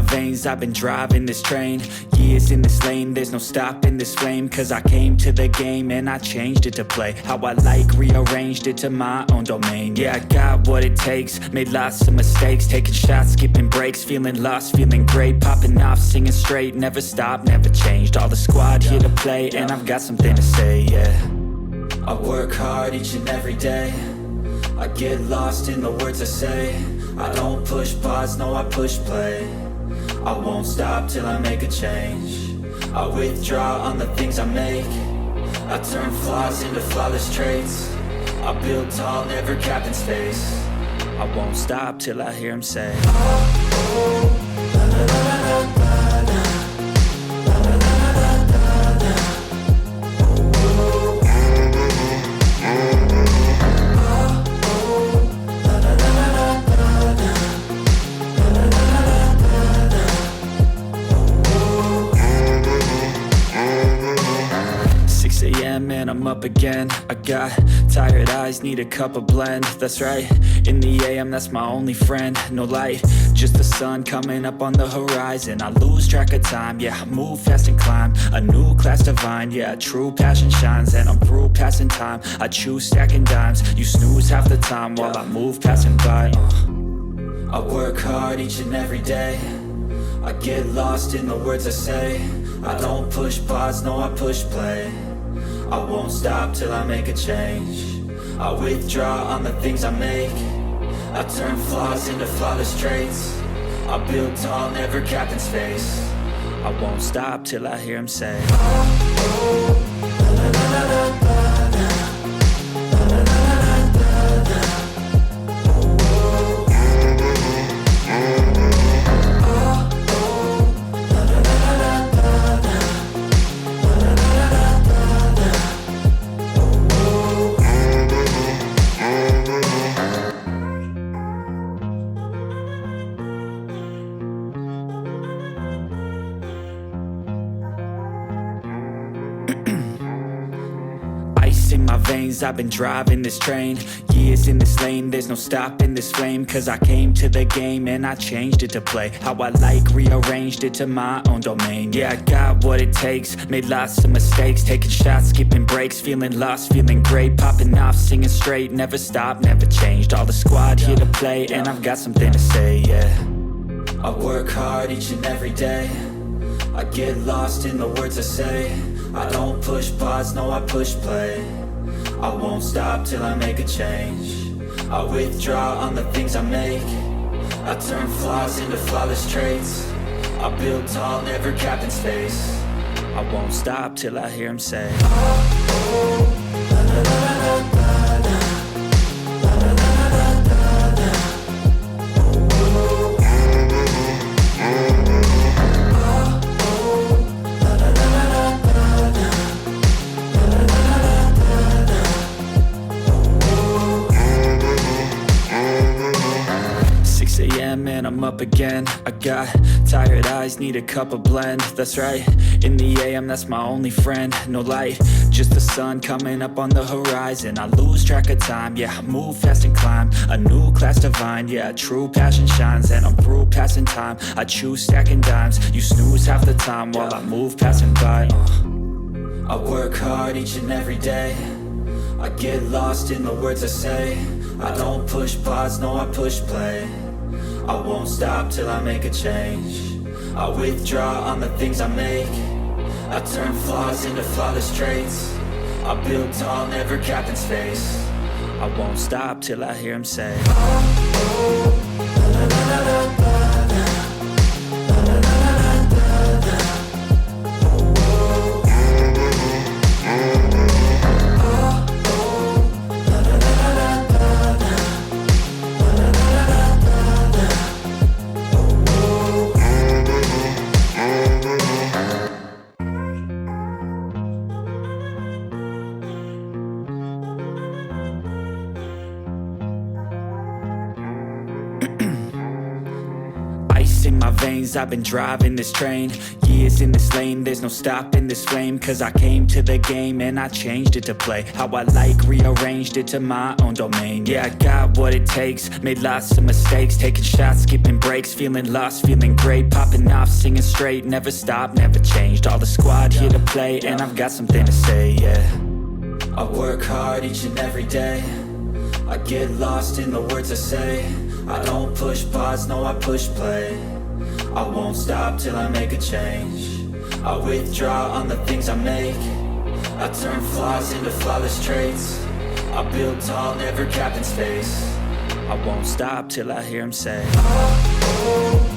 my veins, I've been driving this train. Years in this lane, there's no stopping this flame. Cause I came to the game and I changed it to play how I like, rearranged it to my own domain. Yeah, I got what it takes, made lots of mistakes, taking shots, skipping breaks, feeling lost, feeling great, popping off, singing straight, never stopped, never changed. All the squad here to play, and I've got something to say, yeah. I work hard each and every day, I get lost in the words I say. I don't push pause, no I push play. I won't stop till I make a change. I withdraw on the things I make. I turn flaws into flawless traits. I build tall, never capped in space. I won't stop till I hear him say, oh, oh, la, la, la, la, la. Man, I'm up again. I got tired eyes, need a cup of blend. That's right, in the AM, that's my only friend. No light, just the sun coming up on the horizon. I lose track of time, yeah, I move fast and climb a new class divine, yeah, true passion shines. And I'm through passing time, I choose stacking dimes. You snooze half the time while I move passing by. I work hard each and every day, I get lost in the words I say. I don't push pause, no I push play. I won't stop till I make a change. I withdraw on the things I make. I turn flaws into flawless traits. I build tall, never capped in space. I won't stop till I hear him say, oh, oh, la, la, la, la, la, la. In my veins, I've been driving this train. Years in this lane, there's no stopping this flame. Cause I came to the game and I changed it to play how I like, rearranged it to my own domain. Yeah, I got what it takes, made lots of mistakes, taking shots, skipping breaks, feeling lost, feeling great, popping off, singing straight, never stopped, never changed. All the squad here to play, and I've got something to say, yeah. I work hard each and every day, I get lost in the words I say. I don't push pause, no I push play. I won't stop till I make a change. I withdraw on the things I make. I turn flaws into flawless traits. I build tall, never capped in space. I won't stop till I hear him say, oh, oh, la, la, la, la, la, la. Man, I'm up again. I got tired eyes, need a cup of blend. That's right, in the AM, that's my only friend. No light, just the sun coming up on the horizon. I lose track of time, yeah, I move fast and climb a new class divine, yeah, true passion shines. And I'm through passing time, I choose stacking dimes. You snooze half the time while I move passing by. I work hard each and every day, I get lost in the words I say. I don't push pause, no I push play. I won't stop till I make a change. I withdraw on the things I make. I turn flaws into flawless traits. I build tall, never capped in space. I won't stop till I hear him say, oh, oh, la, la, la, la, la, la. veins, I've been driving this train. Years in this lane, there's no stopping this flame. Cause I came to the game and I changed it to play how I like, rearranged it to my own domain. Yeah, I got what it takes, made lots of mistakes, taking shots, skipping breaks, feeling lost, feeling great, popping off, singing straight, never stopped, never changed. All the squad here to play, and I've got something to say, yeah. I work hard each and every day, I get lost in the words I say. I don't push pause, no I push play. I won't stop till I make a change. I withdraw on the things I make. I turn flaws into flawless traits. I build tall, never capped in space. I won't stop till I hear him say, oh, oh.